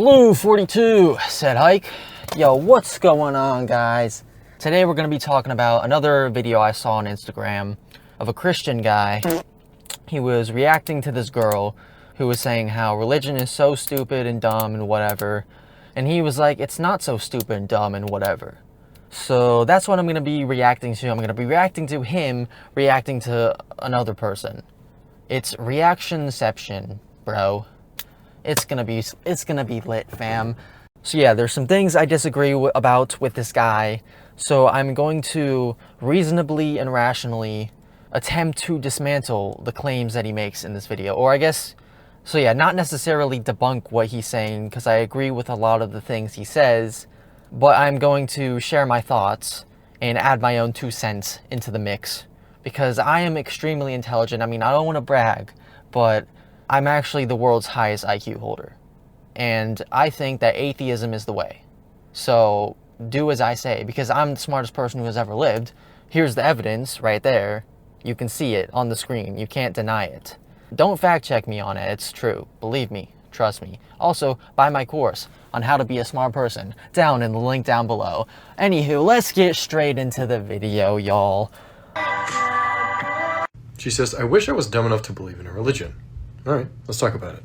Blue 42 said hike. Yo, what's going on, guys? Today we're going to be talking about another video I saw on Instagram of a Christian guy. He was reacting to this girl who was saying how religion is so stupid and dumb and whatever. And he was like, it's not so stupid and dumb and whatever. So that's what I'm going to be reacting to. I'm going to be reacting to him reacting to another person. It's reactionception, bro. It's gonna be lit, fam. So yeah, there's some things I disagree about with this guy. So I'm going to reasonably and rationally attempt to dismantle the claims that he makes in this video. Or I guess, so yeah, not necessarily debunk what he's saying, because I agree with a lot of the things he says, but I'm going to share my thoughts and add my own 2 cents into the mix, because I am extremely intelligent. I mean, I don't want to brag, but I'm actually the world's highest IQ holder. And I think that atheism is the way. So do as I say, because I'm the smartest person who has ever lived. Here's the evidence right there. You can see it on the screen. You can't deny it. Don't fact check me on it. It's true. Believe me. Trust me. Also, buy my course on how to be a smart person down in the link down below. Anywho, let's get straight into the video, y'all. She says, I wish I was dumb enough to believe in a religion. Alright, let's talk about it.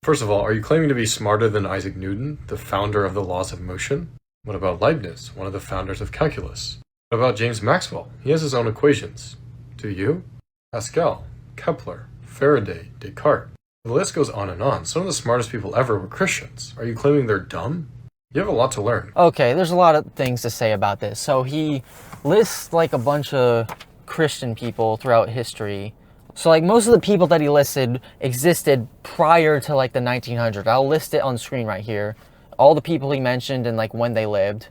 First of all, are you claiming to be smarter than Isaac Newton, the founder of the laws of motion? What about Leibniz, one of the founders of calculus? What about James Maxwell? He has his own equations. Do you? Pascal, Kepler, Faraday, Descartes. The list goes on and on. Some of the smartest people ever were Christians. Are you claiming they're dumb? You have a lot to learn. Okay, there's a lot of things to say about this. So he lists like a bunch of Christian people throughout history. So like most of the people that he listed existed prior to like the 1900s. I'll list it on screen right here. All the people he mentioned and like when they lived.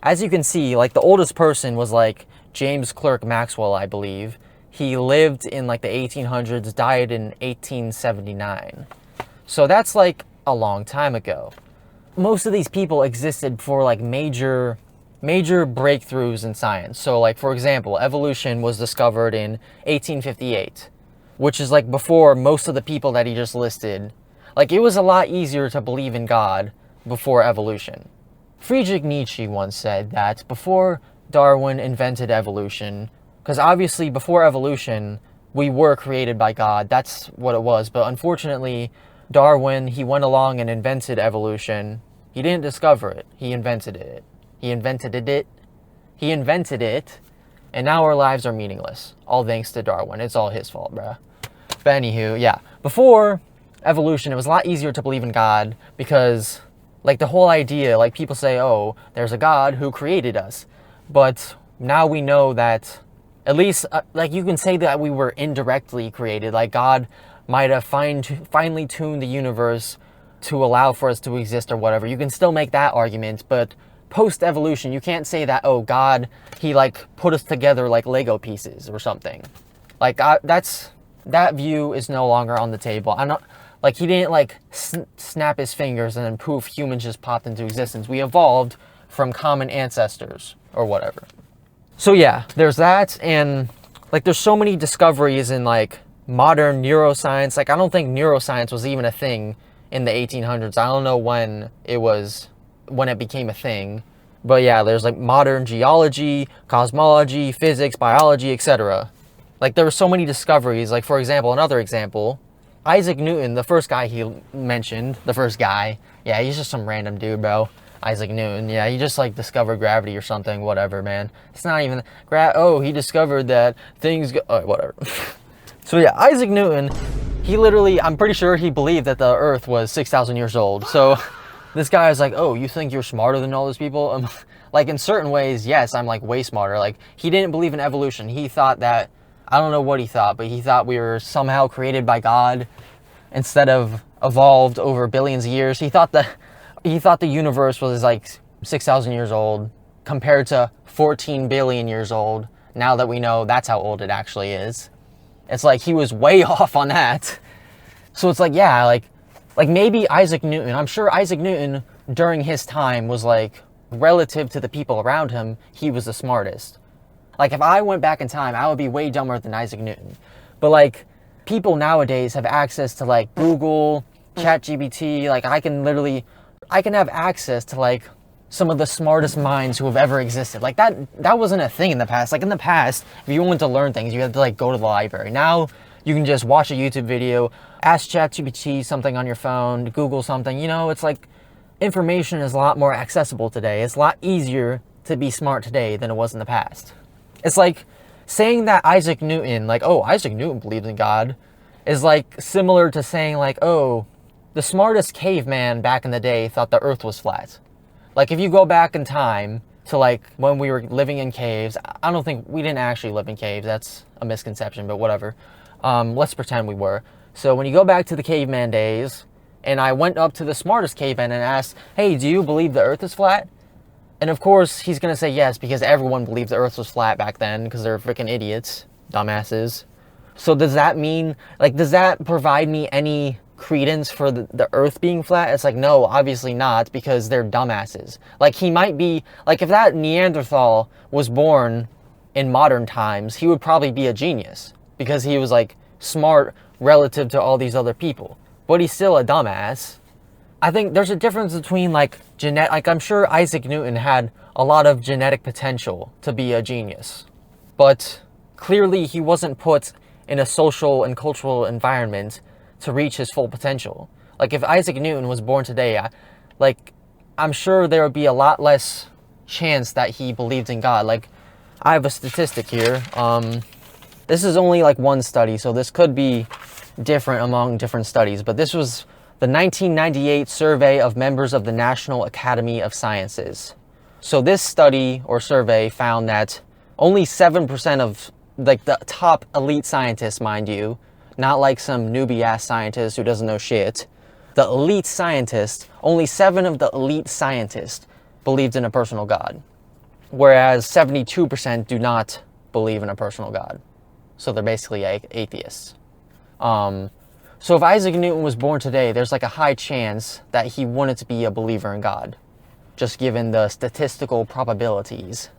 As you can see, like the oldest person was like James Clerk Maxwell, I believe. He lived in like the 1800s, died in 1879. So that's like a long time ago. Most of these people existed for like major breakthroughs in science. So like, for example, evolution was discovered in 1858. Which is like before most of the people that he just listed. Like it was a lot easier to believe in God before evolution. Friedrich Nietzsche once said that before Darwin invented evolution, because obviously before evolution, we were created by God, that's what it was. But unfortunately, Darwin, he went along and invented evolution. He didn't discover it, he invented it. He invented it. And now our lives are meaningless. All thanks to Darwin. It's all his fault, bruh. But anywho, yeah. Before evolution, it was a lot easier to believe in God because, like, the whole idea, like, people say, oh, there's a God who created us. But now we know that, at least, like, you can say that we were indirectly created. Like, God might have finely tuned the universe to allow for us to exist or whatever. You can still make that argument, but post-evolution, you can't say that, oh, God, he, like, put us together like Lego pieces or something. Like, that view is no longer on the table. I'm not, like, he didn't, like, snap his fingers and then poof, humans just popped into existence. We evolved from common ancestors or whatever. So, yeah, there's that, and, like, there's so many discoveries in, like, modern neuroscience. Like, I don't think neuroscience was even a thing in the 1800s. I don't know when it became a thing. But yeah, there's like modern geology, cosmology, physics, biology, etc. Like there were so many discoveries. Like for example, another example, Isaac Newton, the first guy he mentioned, yeah, he's just some random dude, bro. Isaac Newton, yeah, he just like discovered gravity or something, whatever, man. It's not even, he discovered that things go, whatever. So yeah, Isaac Newton, he literally, I'm pretty sure he believed that the earth was 6,000 years old. So this guy is like, oh, you think you're smarter than all those people? Like, in certain ways, yes, I'm, like, way smarter. Like, he didn't believe in evolution. He thought that, I don't know what he thought, but he thought we were somehow created by God instead of evolved over billions of years. He thought the universe was, like, 6,000 years old compared to 14 billion years old, now that we know that's how old it actually is. It's like, he was way off on that. So it's like, yeah, like maybe Isaac Newton, I'm sure Isaac Newton during his time was like, relative to the people around him, he was the smartest. Like if I went back in time, I would be way dumber than Isaac Newton. But like people nowadays have access to like Google, ChatGPT, like I can literally I can have access to like some of the smartest minds who have ever existed. Like that wasn't a thing in the past. Like in the past, if you wanted to learn things, you had to like go to the library. Now you can just watch a YouTube video, ask ChatGPT something on your phone, Google something. You know, it's like information is a lot more accessible today. It's a lot easier to be smart today than it was in the past. It's like saying that Isaac Newton, like, oh, Isaac Newton believed in God, is like similar to saying like, oh, the smartest caveman back in the day thought the earth was flat. Like if you go back in time to like when we were living in caves, I don't think we didn't actually live in caves. That's a misconception, but whatever. Let's pretend we were. So when you go back to the caveman days, and I went up to the smartest caveman and asked, hey, do you believe the earth is flat? And of course, he's going to say yes, because everyone believed the earth was flat back then, because they're freaking idiots, dumbasses. So does that mean, like, does that provide me any credence for the earth being flat? It's like, no, obviously not, because they're dumbasses. Like, he might be, like, if that Neanderthal was born in modern times, he would probably be a genius, because he was, like, smart relative to all these other people. But he's still a dumbass. I think there's a difference between like I'm sure Isaac Newton had a lot of genetic potential to be a genius, but clearly he wasn't put in a social and cultural environment to reach his full potential. Like if Isaac Newton was born today, I'm sure there would be a lot less chance that he believed in God. Like I have a statistic here. This is only like one study, so this could be different among different studies, but this was the 1998 survey of members of the National Academy of Sciences. So this study or survey found that only 7% of like the top elite scientists, mind you, not like some newbie ass scientist who doesn't know shit. The elite scientists, only 7 of the elite scientists believed in a personal God, whereas 72% do not believe in a personal God. So they're basically atheists. So if Isaac Newton was born today, there's like a high chance that he wouldn't be a believer in God, just given the statistical probabilities.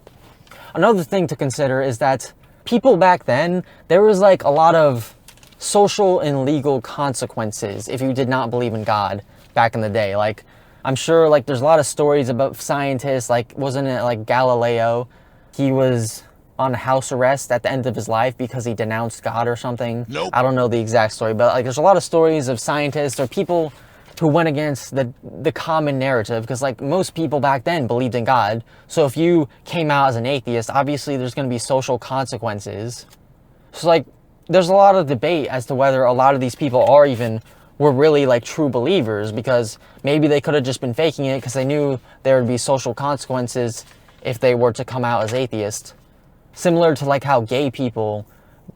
Another thing to consider is that people back then, there was like a lot of social and legal consequences if you did not believe in God back in the day. Like, I'm sure like there's a lot of stories about scientists, like wasn't it like Galileo? He was on house arrest at the end of his life because he denounced God or something. Nope. I don't know the exact story, but like there's a lot of stories of scientists or people who went against the common narrative, because like most people back then believed in God. So if you came out as an atheist, obviously there's going to be social consequences. So like there's a lot of debate as to whether a lot of these people were really like true believers, because maybe they could have just been faking it because they knew there would be social consequences if they were to come out as atheists. Similar to like how gay people,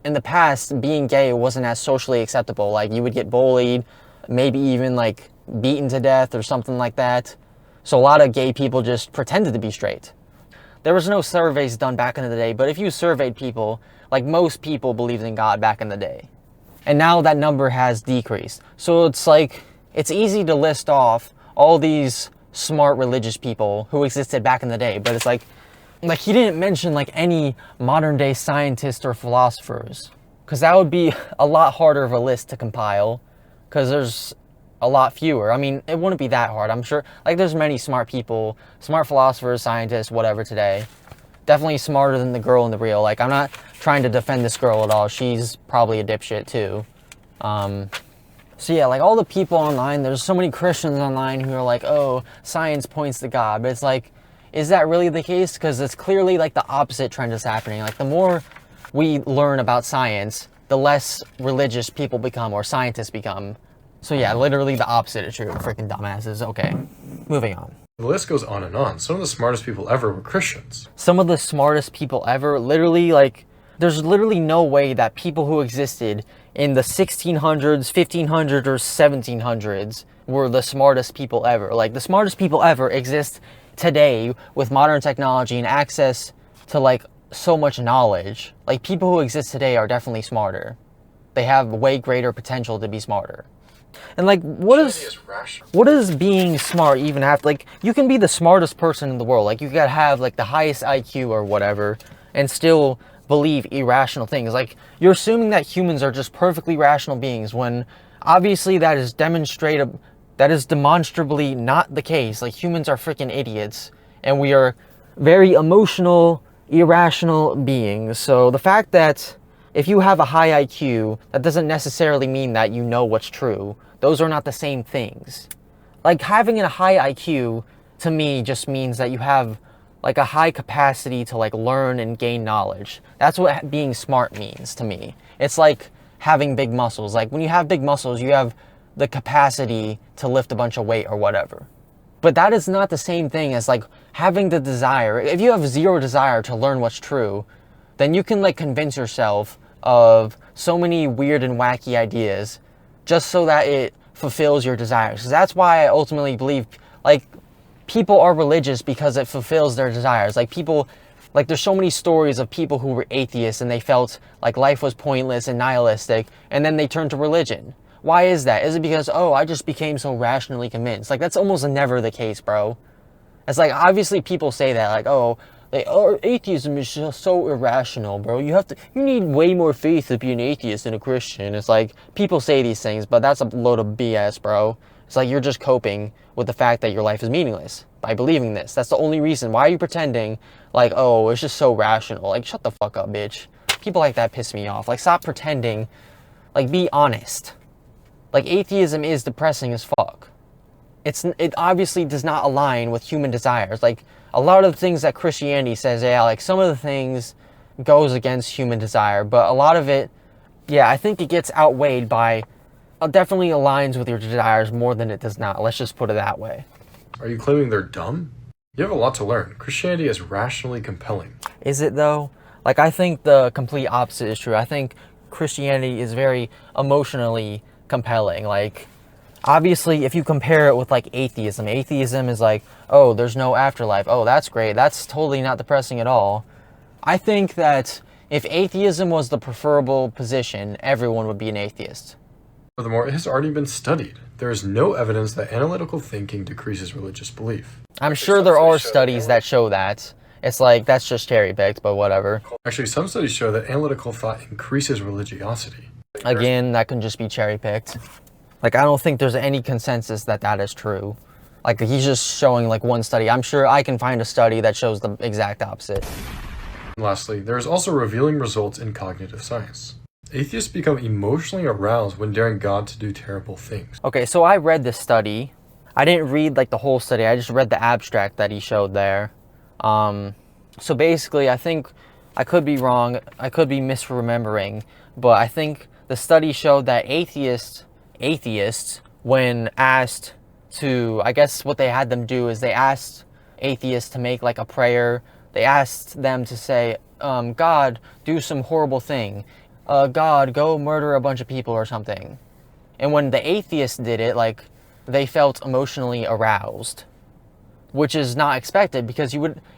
in the past, being gay wasn't as socially acceptable. Like you would get bullied, maybe even like beaten to death or something like that. So a lot of gay people just pretended to be straight. There was no surveys done back in the day, but if you surveyed people, like most people believed in God back in the day. And now that number has decreased. So it's like, it's easy to list off all these smart religious people who existed back in the day, but it's like he didn't mention like any modern day scientists or philosophers, because that would be a lot harder of a list to compile, because there's a lot fewer. I mean, it wouldn't be that hard. I'm sure like there's many smart people, smart philosophers, scientists, whatever today. Definitely smarter than the girl in the reel. Like I'm not trying to defend this girl at all. She's probably a dipshit too. So yeah, like all the people online, there's so many Christians online who are like, oh, science points to God, but it's like, is that really the case? Because it's clearly like the opposite trend is happening. Like the more we learn about science, the less religious people become or scientists become. So yeah, literally the opposite is true. Freaking dumbasses. Okay, moving on. The list goes on and on. Some of the smartest people ever were Christians. Some of the smartest people ever, literally like, there's literally no way that people who existed in the 1600s, 1500s, or 1700s were the smartest people ever. Like the smartest people ever exist today with modern technology and access to like so much knowledge. Like people who exist today are definitely smarter. They have way greater potential to be smarter. And like what does being smart even have? Like you can be the smartest person in the world, like you gotta have like the highest IQ or whatever and still believe irrational things. Like you're assuming that humans are just perfectly rational beings when obviously that is That is demonstrably not the case. Like, humans are freaking idiots, and we are very emotional, irrational beings. So the fact that if you have a high IQ, that doesn't necessarily mean that you know what's true. Those are not the same things. Like, having a high IQ, to me, just means that you have, like, a high capacity to, like, learn and gain knowledge. That's what being smart means to me. It's like having big muscles. Like, when you have big muscles, you have the capacity to lift a bunch of weight or whatever. But that is not the same thing as, like, having the desire. If you have zero desire to learn what's true, then you can, like, convince yourself of so many weird and wacky ideas just so that it fulfills your desires. So that's why I ultimately believe, like, people are religious because it fulfills their desires. Like, people, like, there's so many stories of people who were atheists and they felt like life was pointless and nihilistic, and then they turned to religion. Why is that? Is it because, oh, I just became so rationally convinced? Like, that's almost never the case, bro. It's like, obviously people say that, like, oh, atheism is just so irrational, bro. You need way more faith to be an atheist than a Christian. It's like, people say these things, but that's a load of BS, bro. It's like, you're just coping with the fact that your life is meaningless by believing this. That's the only reason. Why are you pretending like, oh, it's just so rational? Like, shut the fuck up, bitch. People like that piss me off. Like, stop pretending. Like, be honest. Like, atheism is depressing as fuck. It obviously does not align with human desires. Like, a lot of the things that Christianity says, yeah, like, some of the things goes against human desire, but a lot of it, yeah, I think it gets outweighed by, definitely aligns with your desires more than it does not. Let's just put it that way. Are you claiming they're dumb? You have a lot to learn. Christianity is rationally compelling. Is it, though? Like, I think the complete opposite is true. I think Christianity is very emotionally compelling. Like, obviously, if you compare it with, like, atheism is like, oh, there's no afterlife. Oh, that's great. That's totally not depressing at all. I think that if atheism was the preferable position, everyone would be an atheist. Furthermore, it has already been studied. There is no evidence that analytical thinking decreases religious belief. I'm sure there are studies that show that. It's like, that's just cherry-picked, but whatever. Actually, some studies show that analytical thought increases religiosity. Again, that can just be cherry-picked. Like, I don't think there's any consensus that that is true. Like, he's just showing, like, one study. I'm sure I can find a study that shows the exact opposite. Lastly, there is also revealing results in cognitive science. Atheists become emotionally aroused when daring God to do terrible things. Okay, so I read this study. I didn't read, like, the whole study. I just read the abstract that he showed there. So basically, I think, I could be wrong, I could be misremembering, but I think the study showed that atheists, when asked to, I guess what they had them do is they asked atheists to make, like, a prayer. They asked them to say, God, do some horrible thing. God, go murder a bunch of people or something. And when the atheists did it, like, they felt emotionally aroused, which is not expected, because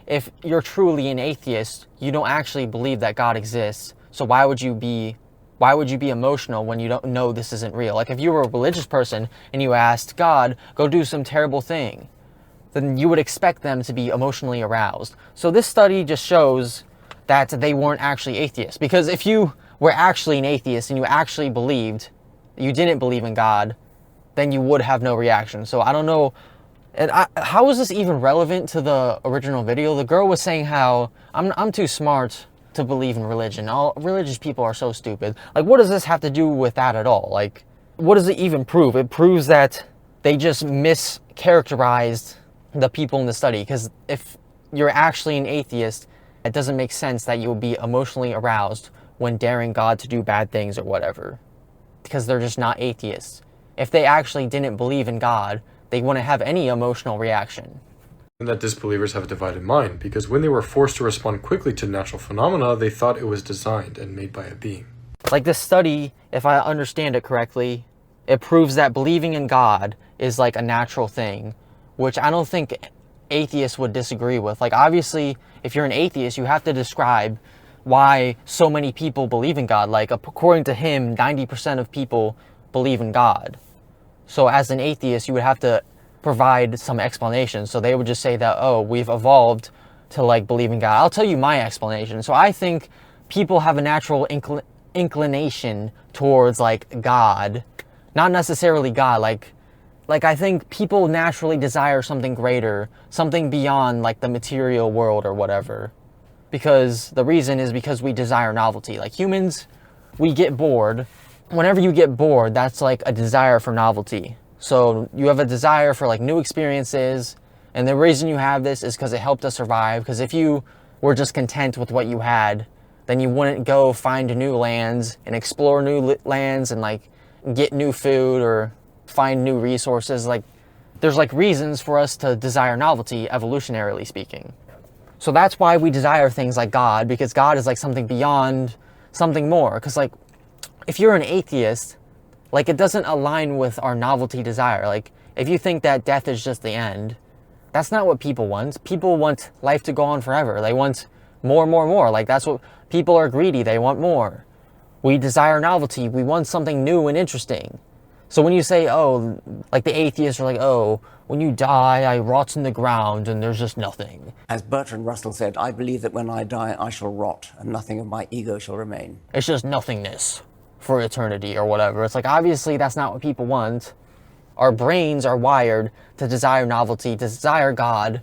if you're truly an atheist, you don't actually believe that God exists. So why would you be emotional when you don't know this isn't real? Like, if you were a religious person and you asked God, go do some terrible thing, then you would expect them to be emotionally aroused. So this study just shows that they weren't actually atheists. Because if you were actually an atheist and you actually believed, you didn't believe in God, then you would have no reaction. So I don't know. And how is this even relevant to the original video? The girl was saying how I'm too smart to believe in religion. All religious people are so stupid. Like, what does this have to do with that at all? Like, what does it even prove? It proves that they just mischaracterized the people in the study. Because if you're actually an atheist, it doesn't make sense that you would be emotionally aroused when daring God to do bad things or whatever. Because they're just not atheists. If they actually didn't believe in God, they wouldn't have any emotional reaction. And that disbelievers have a divided mind, because when they were forced to respond quickly to natural phenomena, they thought it was designed and made by a being. Like, this study, if I understand it correctly, it proves that believing in God is like a natural thing, which I don't think atheists would disagree with. Like, obviously, if you're an atheist, you have to describe why so many people believe in God. Like, according to him, 90% of people believe in God. So as an atheist, you would have to provide some explanation. So they would just say that, oh, we've evolved to, like, believe in God. I'll tell you my explanation. So I think people have a natural inclination towards, like, God. Not necessarily God. Like, Like, I think people naturally desire something greater, something beyond, like, the material world or whatever. Because the reason is because we desire novelty. Like, humans, we get bored. Whenever you get bored, that's, like, a desire for novelty. So you have a desire for, like, new experiences. And the reason you have this is because it helped us survive. Because if you were just content with what you had, then you wouldn't go find new lands and explore new lands and, like, get new food or find new resources. Like, there's, like, reasons for us to desire novelty, evolutionarily speaking. So that's why we desire things like God, because God is, like, something beyond, something more. Because, like, if you're an atheist, like, it doesn't align with our novelty desire. Like, if you think that death is just the end, that's not what people want. People want life to go on forever. They want more, more, more. Like, that's what people are greedy. They want more. We desire novelty. We want something new and interesting. So when you say, oh, like the atheists are like, oh, when you die, I rot in the ground and there's just nothing. As Bertrand Russell said, I believe that when I die, I shall rot and nothing of my ego shall remain. It's just nothingness for eternity or whatever. It's like, obviously that's not what people want. Our brains are wired to desire novelty, to desire God.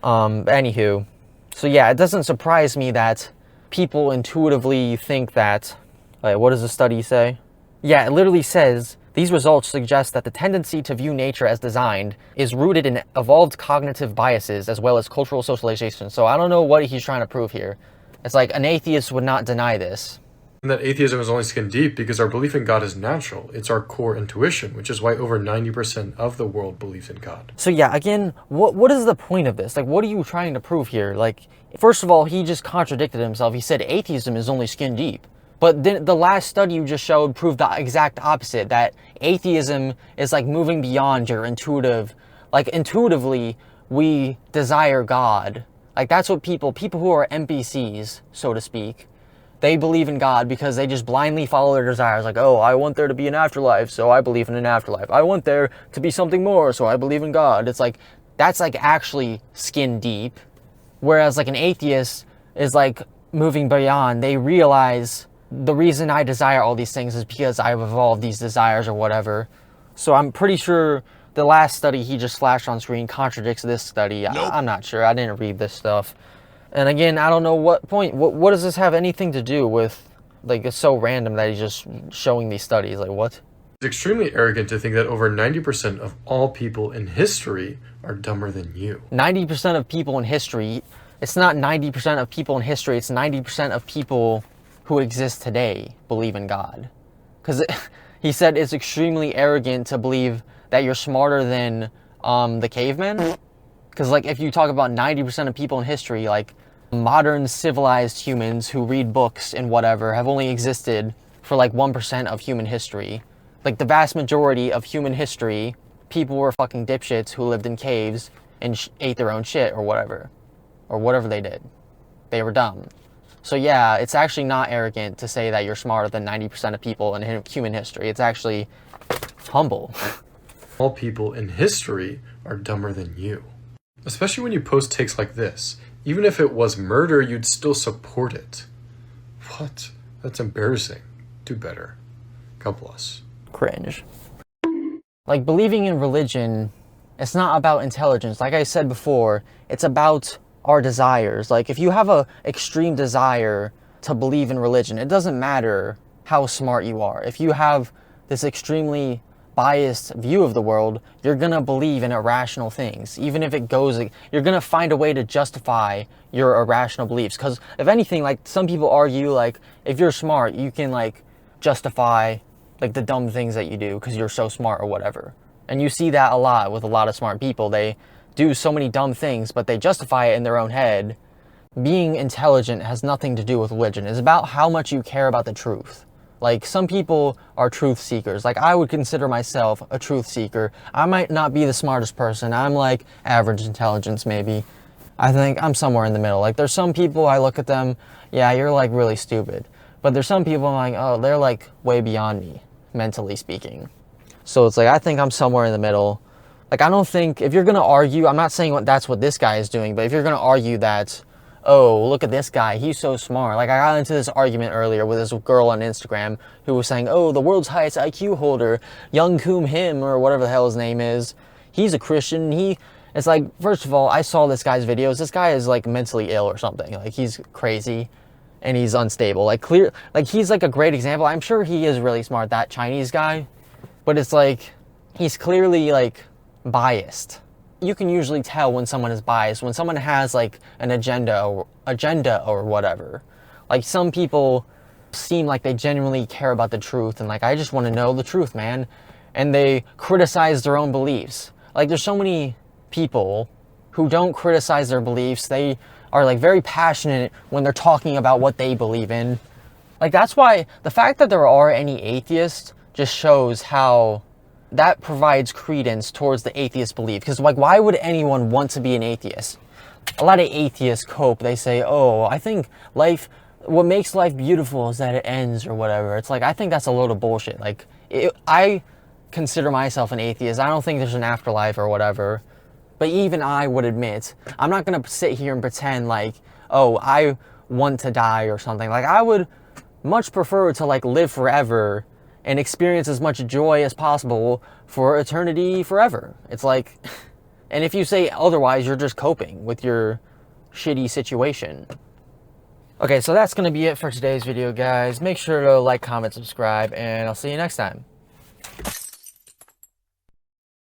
Anywho. So yeah, it doesn't surprise me that people intuitively think that, like, what does the study say? Yeah, it literally says, these results suggest that the tendency to view nature as designed is rooted in evolved cognitive biases as well as cultural socialization. So I don't know what he's trying to prove here. It's like an atheist would not deny this. And that atheism is only skin deep because our belief in God is natural. It's our core intuition, which is why over 90% of the world believes in God. So yeah, again, what is the point of this? Like, what are you trying to prove here? Like, first of all, he just contradicted himself. He said atheism is only skin deep. But then the last study you just showed proved the exact opposite, that atheism is like moving beyond your intuitive, like intuitively we desire God. Like, that's what people who are NPCs, so to speak, they believe in God because they just blindly follow their desires. Like, oh, I want there to be an afterlife, so I believe in an afterlife. I want there to be something more, so I believe in God. It's like, that's like actually skin deep. Whereas like an atheist is like moving beyond. They realize the reason I desire all these things is because I've evolved these desires or whatever. So I'm pretty sure the last study he just flashed on screen contradicts this study. Nope. I'm not sure. I didn't read this stuff. And again, I don't know what point, what does this have anything to do with, like, it's so random that he's just showing these studies. Like, what? It's extremely arrogant to think that over 90% of all people in history are dumber than you. 90% of people in history, it's not 90% of people in history, it's 90% of people who exist today believe in God. Because he said it's extremely arrogant to believe that you're smarter than the cavemen. Because, like, if you talk about 90% of people in history, like, modern civilized humans who read books and whatever have only existed for, like, 1% of human history. Like, the vast majority of human history, people were fucking dipshits who lived in caves and ate their own shit or whatever. Or whatever they did. They were dumb. So yeah, it's actually not arrogant to say that you're smarter than 90% of people in human history. It's actually humble. All people in history are dumber than you. Especially when you post takes like this. Even if it was murder, you'd still support it. What? That's embarrassing. Do better. God bless. Cringe. Like, believing in religion, it's not about intelligence. Like I said before, it's about our desires. Like, if you have a extreme desire to believe in religion, it doesn't matter how smart you are. If you have this extremely biased view of the world, you're gonna believe in irrational things. Even if it goes, you're gonna find a way to justify your irrational beliefs. Because if anything, like, some people argue, like, if you're smart, you can, like, justify, like, the dumb things that you do because you're so smart or whatever. And you see that a lot with a lot of smart people. They do so many dumb things, but they justify it in their own head. Being intelligent has nothing to do with religion. It's about how much you care about the truth. Like, some people are truth seekers. Like, I would consider myself a truth seeker. I might not be the smartest person. I'm like average intelligence, maybe. I think I'm somewhere in the middle. Like, there's some people, I look at them, yeah, you're like really stupid. But there's some people I'm like, oh, they're like way beyond me, mentally speaking. So it's like, I think I'm somewhere in the middle. Like, I don't think, if you're going to argue, I'm not saying that's what this guy is doing, but if you're going to argue that, oh, look at this guy, he's so smart. Like, I got into this argument earlier with this girl on Instagram who was saying, oh, the world's highest IQ holder, Young Koom Him, or whatever the hell his name is, he's a Christian. It's like, first of all, I saw this guy's videos. This guy is like mentally ill or something. Like, he's crazy and he's unstable. Like, he's like a great example. I'm sure he is really smart, that Chinese guy, but it's like, he's clearly like biased. You can usually tell when someone is biased, when someone has like an agenda or whatever. Like, some people seem like they genuinely care about the truth and like, I just want to know the truth, man. And they criticize their own beliefs. Like, there's so many people who don't criticize their beliefs. They are like very passionate when they're talking about what they believe in. Like, that's why the fact that there are any atheists just shows how that provides credence towards the atheist belief. Because like, why would anyone want to be an atheist? A lot of atheists cope. They say, oh, I think what makes life beautiful is that it ends or whatever. It's like, I think that's a load of bullshit. Like, I consider myself an atheist. I don't think there's an afterlife or whatever. But even I would admit, I'm not going to sit here and pretend like, oh, I want to die or something. Like, I would much prefer to like live forever and experience as much joy as possible for eternity forever. It's like, and if you say otherwise, you're just coping with your shitty situation. Okay, so that's going to be it for today's video, guys. Make sure to like, comment, subscribe, and I'll see you next time.